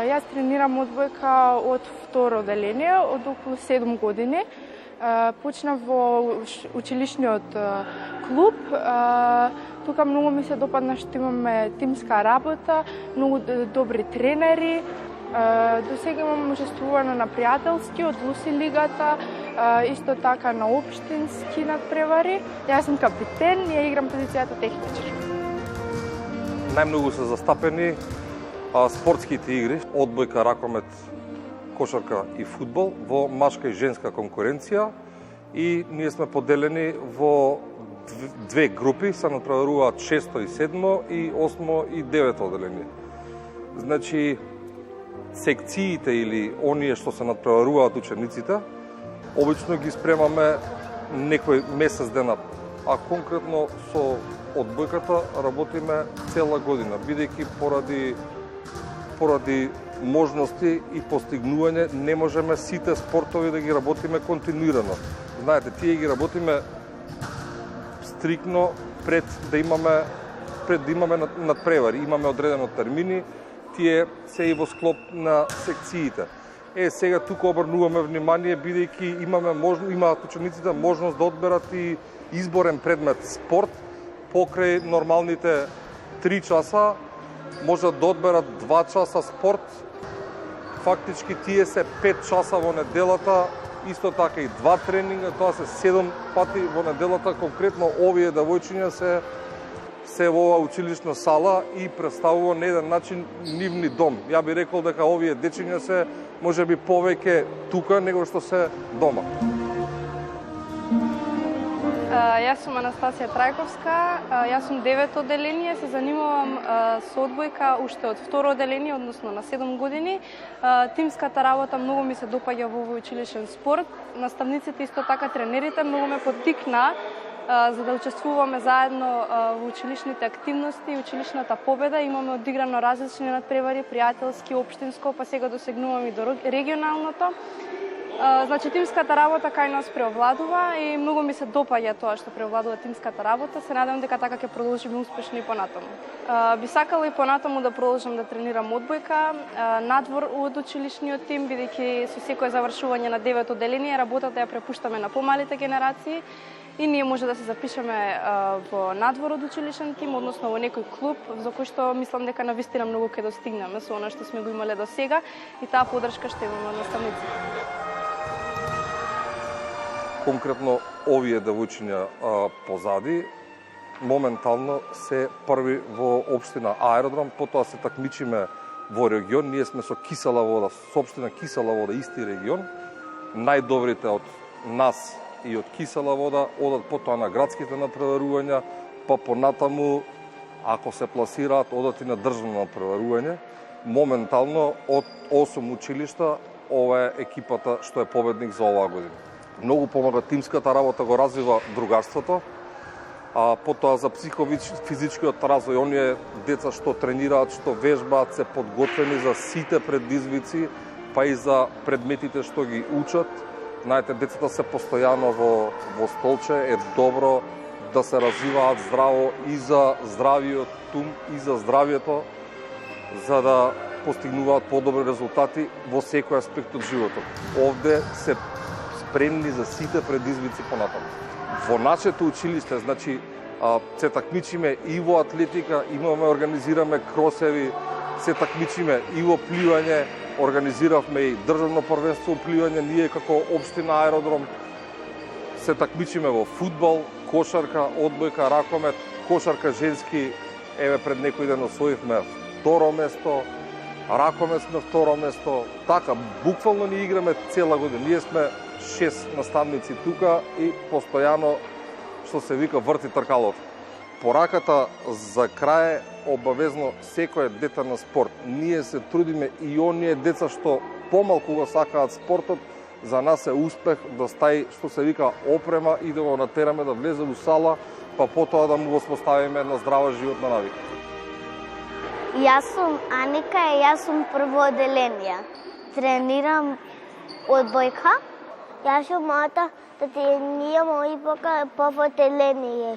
Јас тренирам одбојка од второ оделение, од околу 7 години. Почнав во училишниот клуб. Тука многу ми се допадна што имаме тимска работа, многу добри тренери. До сега имам учествувано на пријателски од Луси лигата, исто така на општински надпревари. Јас сум капитен и ја играм позицијата техничар. Најмногу се застапени спортските игри, одбојка, ракомет, кошарка и фудбал во машка и женска конкуренција и ние сме поделени во две групи, се натпреваруваат 6 и 7 и 8 и 9 оделение. Значи, секциите или оние што се надпреваруваат учениците, обично ги спремаме некој месец дена, а конкретно со одбојката работиме цела година, бидејќи поради можности и постигнување не можеме сите спортови да ги работиме континуирано. Знаете, тие ги работиме стрикно пред да имаме надпревари, имаме одредено термини, тие се и во склоп на секциите. Сега тука обрнуваме внимание, бидејќи имаат учениците можност да одберат и изборен предмет спорт, покрај нормалните 3 часа, можат да одберат 2 часа спорт, фактички тие се 5 часа во неделата, исто така и 2 тренинга, тоа се 7 пати во неделата, конкретно овие девојчиња се во оваа училишна сала и представува на еден начин нивни дом. Ја би рекол дека овие дечиња се можеби повеќе тука него што се дома. Јас сум Анастасија Трајковска, јас сум 9 оделение, се занимавам со одбојка уште од второ оделение, односно на 7 години. Тимската работа многу ми се допаѓа во овој училишен спорт. Наставниците исто така тренерите многу ме поттикна за да учествуваме заедно во училишните активности и училишната победа. Имаме одиграно различни надпревари, пријателски, општинско, па сега досегнуваме и до регионалното. Значи, тимската работа кај нас преовладува и многу ми се допаѓа тоа што преовладува тимската работа. Се надевам дека така ќе продолжиме успешно и понатаму. Би сакала и понатаму да продолжам да тренирам одбојка надвор од училишниот тим, бидејќи со секое завршување на 9 оделение работата ја препуштаме на помалите генерации и ние може да се запишеме во надвор од училишен тим, односно во некој клуб, за кој што мислам дека навистина многу ќе достигнеме со она што сме го имале до сега и таа поддршка што имаме од наставниците. Конкретно овие девојчиња позади моментално се први во општина Аеродром, потоа се такмичиме во регион. Ние сме со Кисела вода, со општина Кисела вода, исти регион. Најдобрите од нас и од Кисела вода одат потоа на градските надпреварувања, па понатаму, ако се пласираат, одат и на државно надпреварување. Моментално од 8 училишта ова е екипата што е победник за оваа година. Многу помага тимската работа, го развива другарството, а потоа за психофизичкиот развој, оние деца што тренираат, што вежбаат, се подготвени за сите предизвици, па и за предметите што ги учат. Знаете, децата се постојано во столче, е добро да се развиваат здраво и за здравиот ум, и за здравието, за да постигнуваат подобри резултати во секој аспект од животот. Овде се спремни за сите предизвици понатаму. Во нашето училиште, значи, се такмичиме и во атлетика, организираме кросеви, се такмичиме и во пливање, организиравме и државно првенство во пливање, ние како општина Аеродром се такмичиме во фудбал, кошарка, одбојка, ракомет, кошарка женски, еве пред некој ден освоивме второ место, ракомет сме второ место, така, буквално ни играме цела година. Ние сме 6 наставници тука и постојано, што се вика, врти тркалото. Пораката за крај обавезно секој дете на спорт. Ние се трудиме и оние деца што помалку го сакаат спортот, за нас е успех да стаи, што се вика, опрема и да го натераме да влезе во сала, па потоа да му воспоставиме една здрава животна навика. Јас сум Аника и јас сум прво оделение. Тренирам одбојка. Јас сум Мата, да тренирам одбојка по оделение.